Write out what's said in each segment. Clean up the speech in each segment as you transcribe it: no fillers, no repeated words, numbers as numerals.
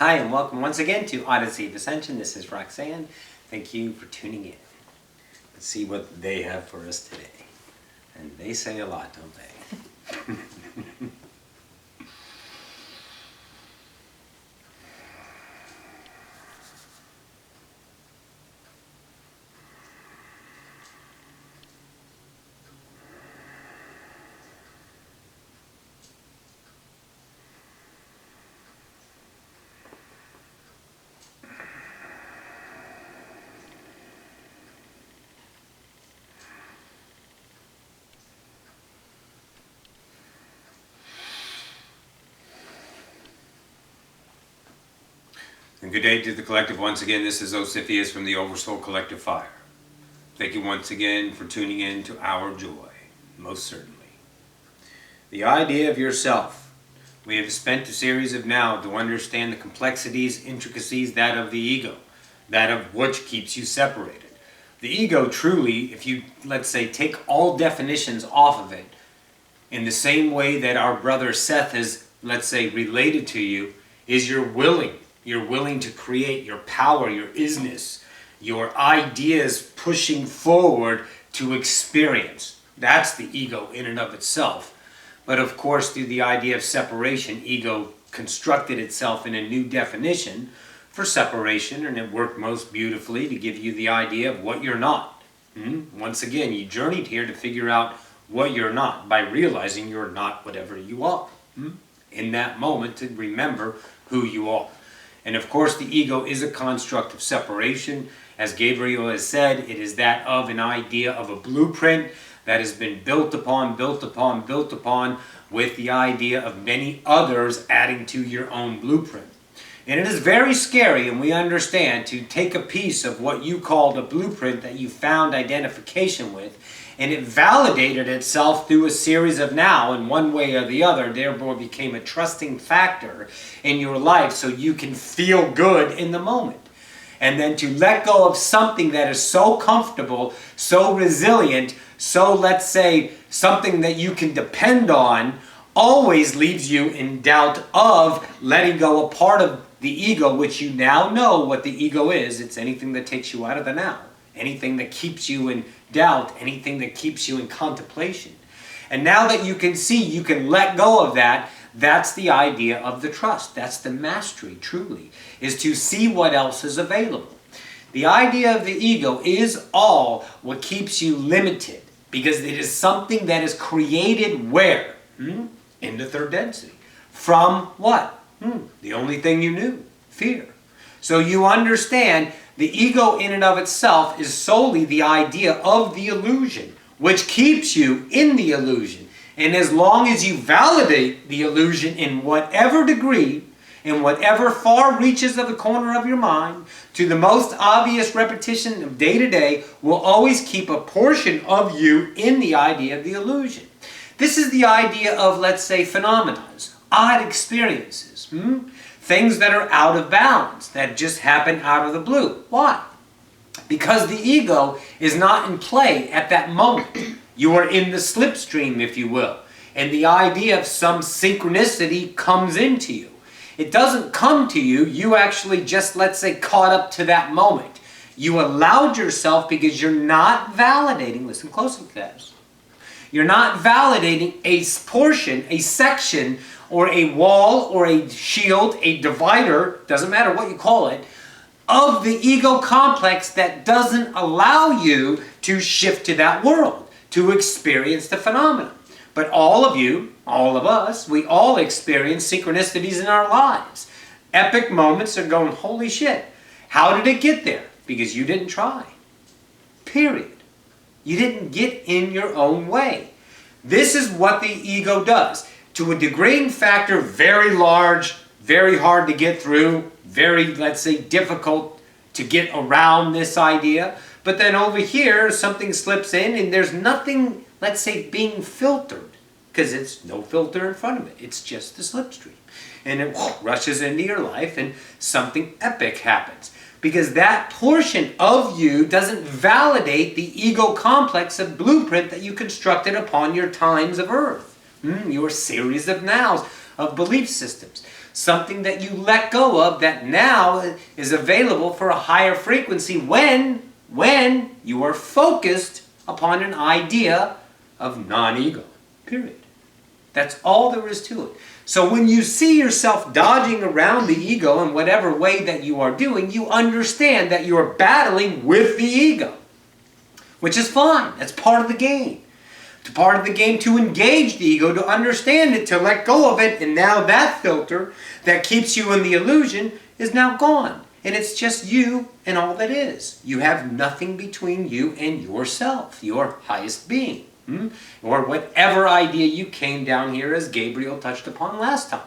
Hi, and welcome once again to Odyssey of Ascension. This is Roxanne. Thank you for tuning in. Let's see what they have for us today. And they say a lot, don't they? And good day to the collective once again. This is Ocyphius from the Oversoul Collective Fire. Thank you once again for tuning in to our joy, most certainly. The idea of yourself. We have spent a series of now to understand the complexities, intricacies, that of the ego, that of which keeps you separated. The ego truly, if you, let's say, take all definitions off of it, in the same way that our brother Seth has, let's say, related to you, is you're willing to create your power, your isness, your ideas pushing forward to experience. That's the ego in and of itself. But of course, through the idea of separation, ego constructed itself in a new definition for separation, and it worked most beautifully to give you the idea of what you're not. Once again, you journeyed here to figure out what you're not by realizing you're not whatever you are. In that moment, to remember who you are. And of course, the ego is a construct of separation. As Gabriel has said, it is that of an idea of a blueprint that has been built upon, with the idea of many others adding to your own blueprint. And it is very scary, and we understand, to take a piece of what you called a blueprint that you found identification with, and it validated itself through a series of now, in one way or the other, therefore became a trusting factor in your life so you can feel good in the moment. And then to let go of something that is so comfortable, so resilient, so, let's say, something that you can depend on, always leaves you in doubt of letting go a part of the ego, which you now know what the ego is. It's anything that takes you out of the now. Anything that keeps you in doubt, anything that keeps you in contemplation. And now that you can see, you can let go of that. That's the idea of the trust. That's the mastery, truly, is to see what else is available. The idea of the ego is all what keeps you limited, because it is something that is created where? In the third density. From what? The only thing you knew, fear. So you understand the ego in and of itself is solely the idea of the illusion, which keeps you in the illusion. And as long as you validate the illusion in whatever degree, in whatever far reaches of the corner of your mind, to the most obvious repetition of day to day, will always keep a portion of you in the idea of the illusion. This is the idea of, let's say, phenomena, odd experiences. Things that are out of bounds, that just happen out of the blue. Why? Because the ego is not in play at that moment. You are in the slipstream, if you will. And the idea of some synchronicity comes into you. It doesn't come to you. You actually just, let's say, caught up to that moment. You allowed yourself because you're not validating. Listen closely, guys. You're not validating a portion, a section, or a wall, or a shield, a divider, doesn't matter what you call it, of the ego complex that doesn't allow you to shift to that world, to experience the phenomenon. But all of you, all of us, we all experience synchronicities in our lives. Epic moments are going, holy shit, how did it get there? Because you didn't try. Period. You didn't get in your own way. This is what the ego does. To a degrading factor, very large, very hard to get through, very, let's say, difficult to get around this idea. But then over here, something slips in and there's nothing, let's say, being filtered, because it's no filter in front of it. It's just the slipstream. And it rushes into your life and something epic happens. Because that portion of you doesn't validate the ego complex of blueprint that you constructed upon your times of earth. Your series of nows, of belief systems. something that you let go of that now is available for a higher frequency when you are focused upon an idea of non-ego, period. That's all there is to it. So when you see yourself dodging around the ego in whatever way that you are doing, you understand that you are battling with the ego, which is fine. That's part of the game. To part of the game to engage the ego, to understand it, to let go of it, and now that filter that keeps you in the illusion is now gone. And it's just you and all that is. You have nothing between you and yourself, your highest being. Or whatever idea you came down here, as Gabriel touched upon last time.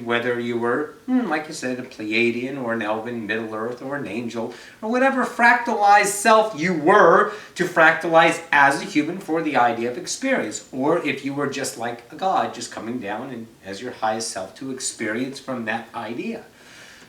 Whether you were, like I said, a Pleiadian or an Elven, Middle Earth, or an angel, or whatever fractalized self you were to fractalize as a human for the idea of experience. Or if you were just like a god, just coming down and as your highest self to experience from that idea.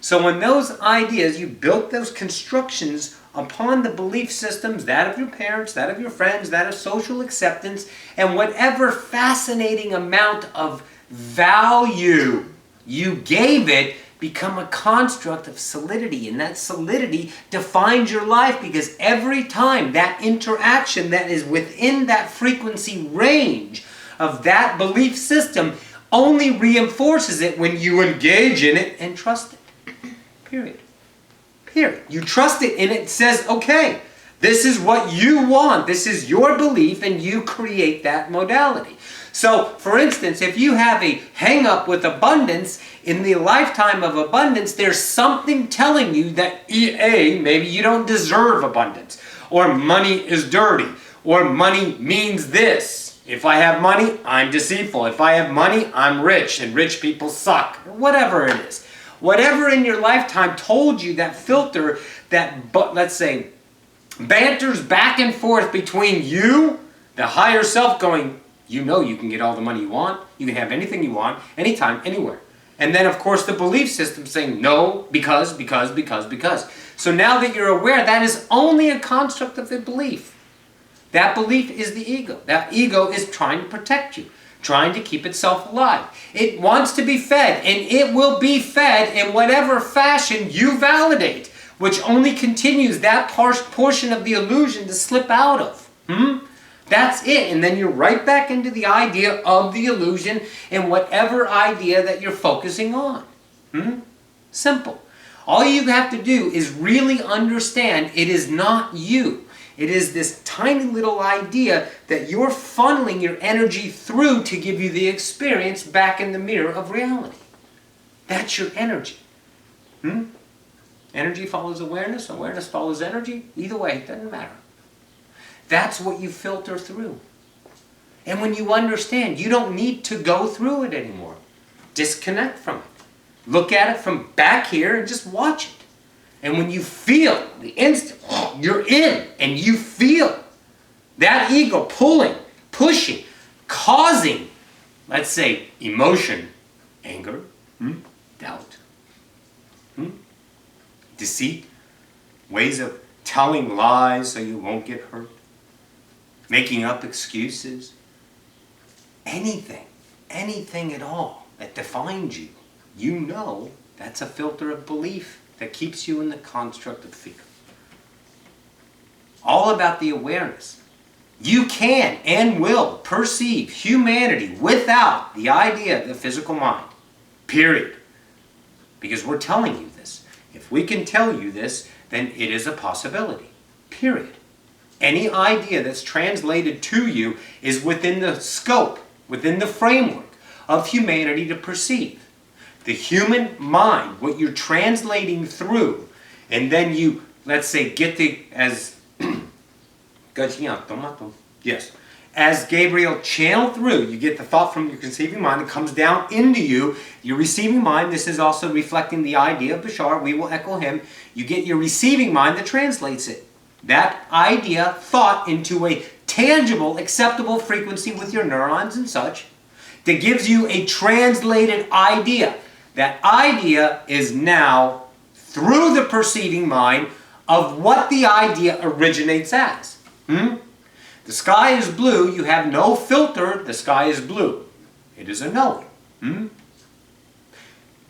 So when those ideas, you built those constructions upon the belief systems, that of your parents, that of your friends, that of social acceptance, and whatever fascinating amount of value you gave it, become a construct of solidity. And that solidity defines your life, because every time that interaction that is within that frequency range of that belief system only reinforces it when you engage in it and trust it. Period. Period. You trust it and it says, okay, this is what you want. This is your belief, and you create that modality. So, for instance, if you have a hang-up with abundance, in the lifetime of abundance, there's something telling you that maybe you don't deserve abundance, or money is dirty, or money means this. If I have money, I'm deceitful. If I have money, I'm rich, and rich people suck, or whatever it is. Whatever in your lifetime told you that filter, that, let's say, banters back and forth between you, the higher self, going, you know you can get all the money you want, you can have anything you want, anytime, anywhere. And then, of course, the belief system saying no, because. So now that you're aware, that is only a construct of the belief. That belief is the ego. That ego is trying to protect you, trying to keep itself alive. It wants to be fed, and it will be fed in whatever fashion you validate, which only continues that portion of the illusion to slip out of. That's it. And then you're right back into the idea of the illusion and whatever idea that you're focusing on. Simple. All you have to do is really understand it is not you. It is this tiny little idea that you're funneling your energy through to give you the experience back in the mirror of reality. That's your energy. Energy follows awareness. Awareness follows energy. Either way, it doesn't matter. That's what you filter through. And when you understand, you don't need to go through it anymore. Disconnect from it. Look at it from back here and just watch it. And when you feel the instant, you're in, and you feel that ego pulling, pushing, causing, let's say, emotion, anger, doubt, deceit, ways of telling lies so you won't get hurt, making up excuses, anything at all that defines you, you know that's a filter of belief that keeps you in the construct of fear. All about the awareness. You can and will perceive humanity without the idea of the physical mind. Period. Because we're telling you this. If we can tell you this, then it is a possibility. Period. Any idea that's translated to you is within the scope, within the framework of humanity to perceive. The human mind, what you're translating through, and then you, let's say, get the, as Gabriel channeled through, you get the thought from your conceiving mind, it comes down into you, your receiving mind, this is also reflecting the idea of Bashar, we will echo him, you get your receiving mind that translates it. That idea, thought, into a tangible, acceptable frequency with your neurons and such, that gives you a translated idea. That idea is now through the perceiving mind of what the idea originates as. The sky is blue, you have no filter, the sky is blue. It is a knowing.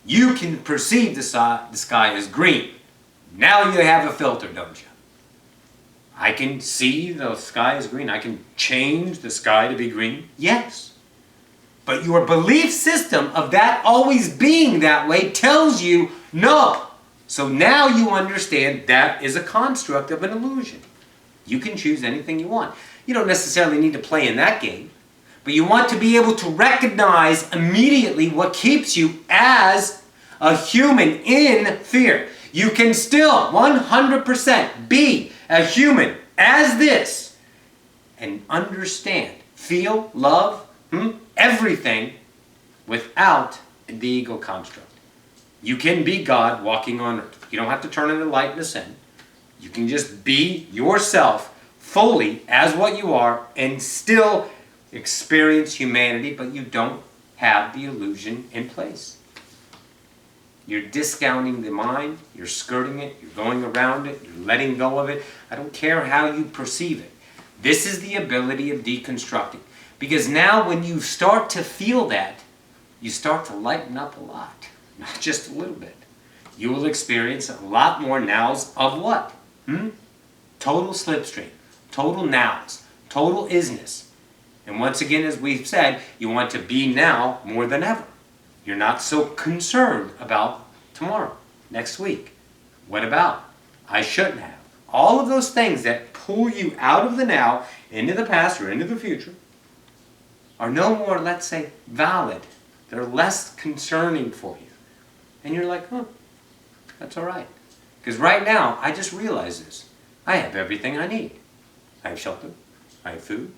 You can perceive the sky as green. Now you have a filter, don't you? I can see the sky is green. I can change the sky to be green. Yes. But your belief system of that always being that way tells you no. So now you understand that is a construct of an illusion. You can choose anything you want. You don't necessarily need to play in that game. But you want to be able to recognize immediately what keeps you as a human in fear. You can still 100% be a human as this and understand, feel, love, everything without the ego construct. You can be God walking on earth. You don't have to turn into light and ascend. You can just be yourself fully as what you are and still experience humanity, but you don't have the illusion in place. You're discounting the mind, you're skirting it, you're going around it, you're letting go of it. I don't care how you perceive it. This is the ability of deconstructing. Because now when you start to feel that, you start to lighten up a lot. Not just a little bit. You will experience a lot more nows of what? Total slipstream, total nows, total isness. And once again, as we've said, you want to be now more than ever. You're not so concerned about tomorrow, next week. What about? I shouldn't have. All of those things that pull you out of the now, into the past or into the future, are no more, let's say, valid. They're less concerning for you. And you're like, that's all right. Because right now, I just realized this. I have everything I need. I have shelter. I have food.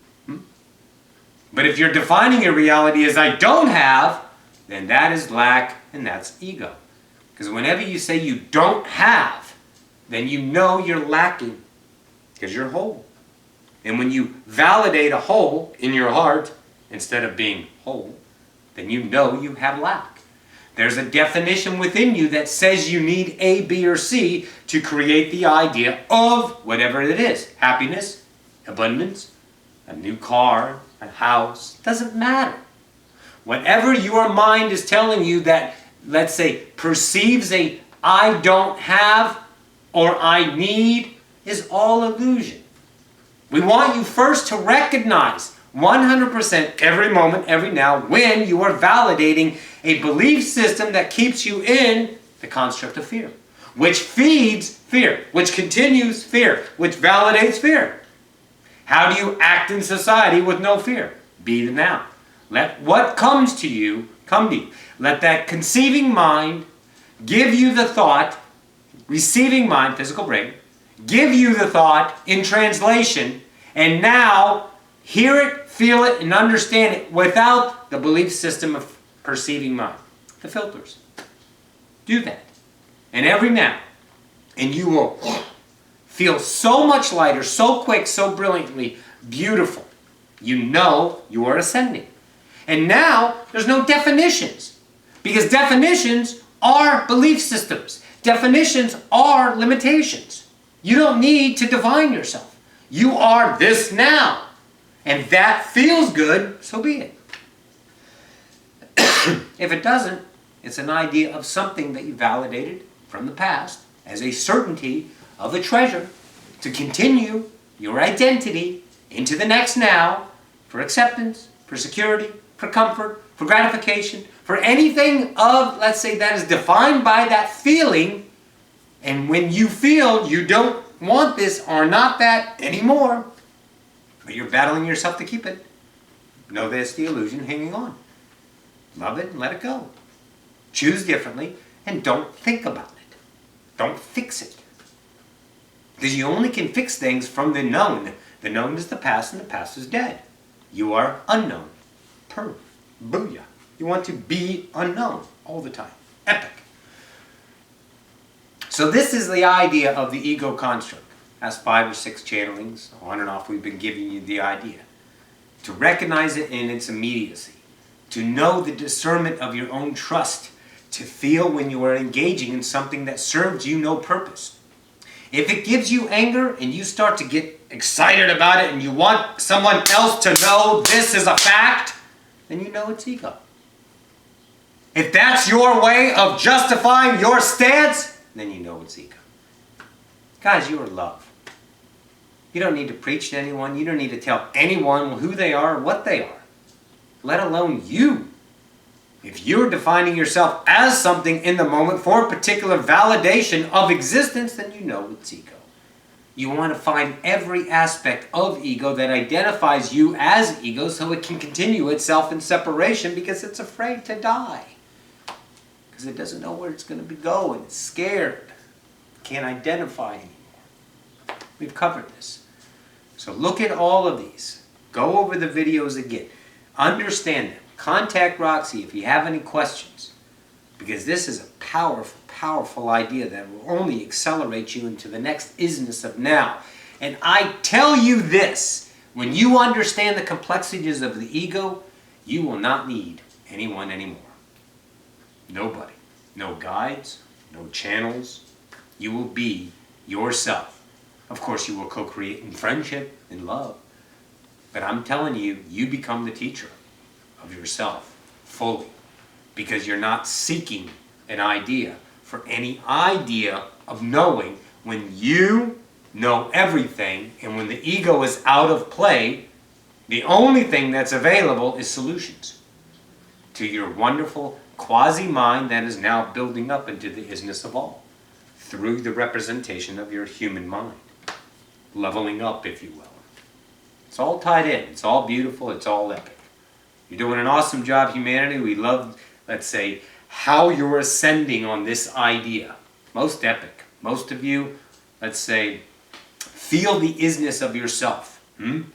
But if you're defining your reality as I don't have, then that is lack and that's ego. Because whenever you say you don't have, then you know you're lacking because you're whole. And when you validate a hole in your heart instead of being whole, then you know you have lack. There's a definition within you that says you need A, B, or C to create the idea of whatever it is. Happiness, abundance, a new car, a house, doesn't matter. Whatever your mind is telling you that, let's say, perceives a I don't have or I need is all illusion. We want you first to recognize 100% every moment, every now, when you are validating a belief system that keeps you in the construct of fear, which feeds fear, which continues fear, which validates fear. How do you act in society with no fear? Be the now. Let what comes to you come to you. Let that conceiving mind give you the thought, receiving mind, physical brain, give you the thought in translation, and now hear it, feel it, and understand it without the belief system of perceiving mind. The filters. Do that. And every now, and you will feel so much lighter, so quick, so brilliantly beautiful. You know you are ascending. And now, there's no definitions. Because definitions are belief systems. Definitions are limitations. You don't need to define yourself. You are this now. And that feels good, so be it. If it doesn't, it's an idea of something that you validated from the past as a certainty of a treasure to continue your identity into the next now for acceptance, for security, for comfort, for gratification, for anything of, let's say, that is defined by that feeling. And when you feel you don't want this or not that anymore, but you're battling yourself to keep it, know that's the illusion hanging on. Love it and let it go. Choose differently and don't think about it. Don't fix it. Because you only can fix things from the known. The known is the past and the past is dead. You are unknown. Booyah. You want to be unknown all the time. Epic. So this is the idea of the ego construct. As 5 or 6 channelings, on and off, we've been giving you the idea. To recognize it in its immediacy. To know the discernment of your own trust. To feel when you are engaging in something that serves you no purpose. If it gives you anger and you start to get excited about it and you want someone else to know this is a fact, then you know it's ego. If that's your way of justifying your stance, then you know it's ego. Guys, you are love. You don't need to preach to anyone. You don't need to tell anyone who they are or what they are, let alone you. If you're defining yourself as something in the moment for a particular validation of existence, then you know it's ego. You want to find every aspect of ego that identifies you as ego so it can continue itself in separation because it's afraid to die. Because it doesn't know where it's going to go and it's scared. Can't identify anymore. We've covered this. So look at all of these. Go over the videos again. Understand them. Contact Roxy if you have any questions. Because this is a powerful, powerful idea that will only accelerate you into the next isness of now. And I tell you this, when you understand the complexities of the ego, you will not need anyone anymore. Nobody. No guides, no channels. You will be yourself. Of course, you will co-create in friendship, in love. But I'm telling you, you become the teacher of yourself fully. Because you're not seeking an idea for any idea of knowing when you know everything and when the ego is out of play, the only thing that's available is solutions to your wonderful quasi-mind that is now building up into the isness of all through the representation of your human mind. Leveling up, if you will. It's all tied in. It's all beautiful. It's all epic. You're doing an awesome job, humanity. We love, let's say, how you're ascending on this idea. Most epic. Most of you, let's say, feel the isness of yourself. And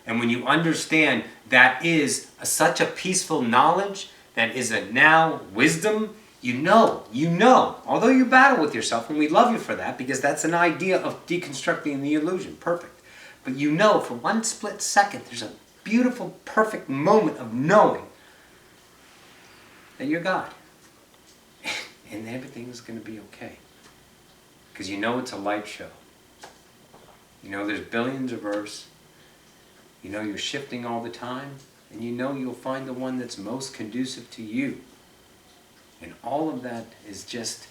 when you understand that is such a peaceful knowledge, that is a now wisdom, you know, although you battle with yourself, and we love you for that, because that's an idea of deconstructing the illusion. Perfect. But you know, for one split second, there's a beautiful, perfect moment of knowing that you're God. And everything's going to be okay. Because you know it's a light show. You know there's billions of Earths. You know you're shifting all the time. And you know you'll find the one that's most conducive to you. And all of that is just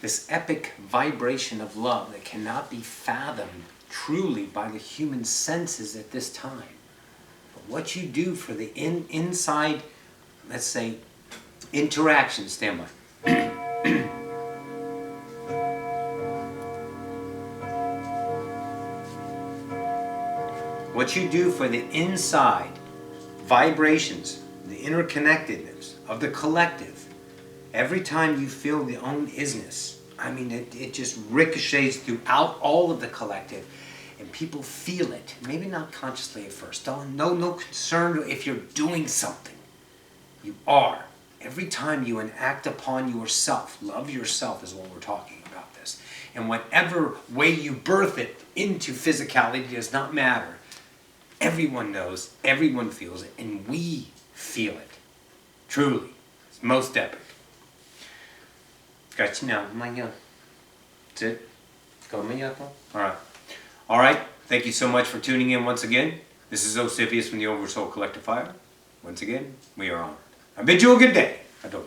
this epic vibration of love that cannot be fathomed truly by the human senses at this time. But what you do for the inside, let's say, interaction, stand by. What you do for the inside vibrations, the interconnectedness of the collective, every time you feel the own isness, I mean, it just ricochets throughout all of the collective, and people feel it. Maybe not consciously at first. No concern if you're doing something. You are. Every time you enact upon yourself, love yourself is what we're talking about this. And whatever way you birth it into physicality does not matter. Everyone knows, everyone feels it, and we feel it. Truly. It's most epic. Got you now. That's it. Go me up. Alright. Alright. Thank you so much for tuning in once again. This is Ocyphius from the Oversoul Collective Fire. Once again, we are honored. I bid you a good day. Adonai.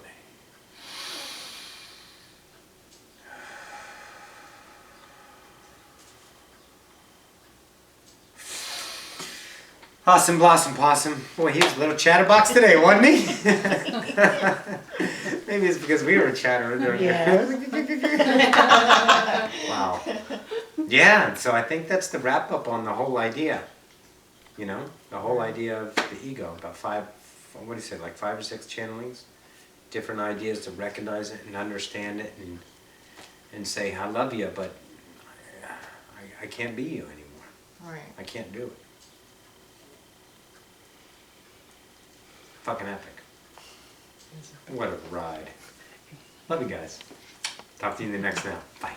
Awesome Blossom Possum. Boy, he was a little chatterbox today, wasn't he? Maybe it's because we were chattering during Wow. Yeah, so I think that's the wrap up on the whole idea. You know, the whole idea of the ego. About what do you say, like 5 or 6 channelings? Different ideas to recognize it and understand it and say, I love you, but I can't be you anymore. Right. I can't do it. Fucking epic. What a ride. Love you guys. Talk to you in the next now. Bye.